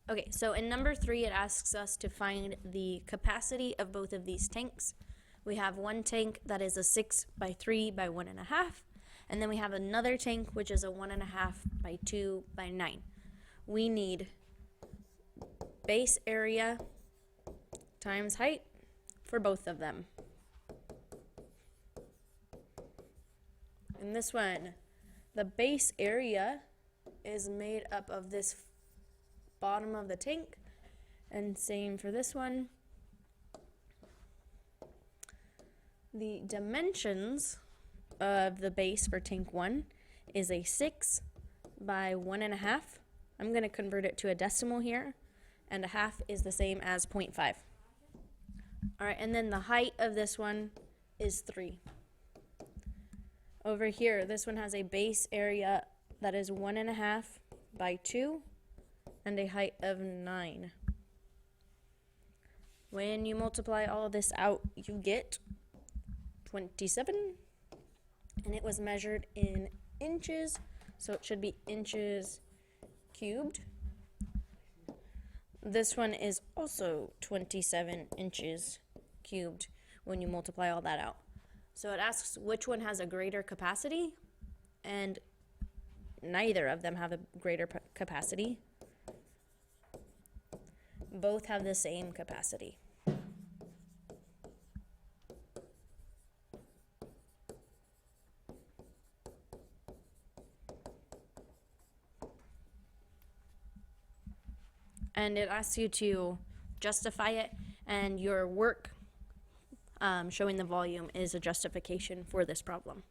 Okay, so in number 3, it asks us to find the capacity of both of these tanks. We have one tank that is a 6 by 3 by 1.5, and then we have another tank which is a 1.5 by 2 by 9. We need base area times height for both of them. In this one, the base area is made up of this bottom of the tank, and same for this one. The dimensions of the base for tank 1 is a 6 by 1.5. I'm going to convert it to a decimal here, and a half is the same as 0.5. Alright, and then the height of this one is 3. Over here, this one has a base area that is 1.5 by 2 and a height of 9. When you multiply all of this out, you get 27, and it was measured in inches, so it should be inches cubed. This one is also 27 inches cubed when you multiply all that out. So it asks which one has a greater capacity, and neither of them have a greater capacity. Both have the same capacity. And it asks you to justify it, and your work showing the volume is a justification for this problem.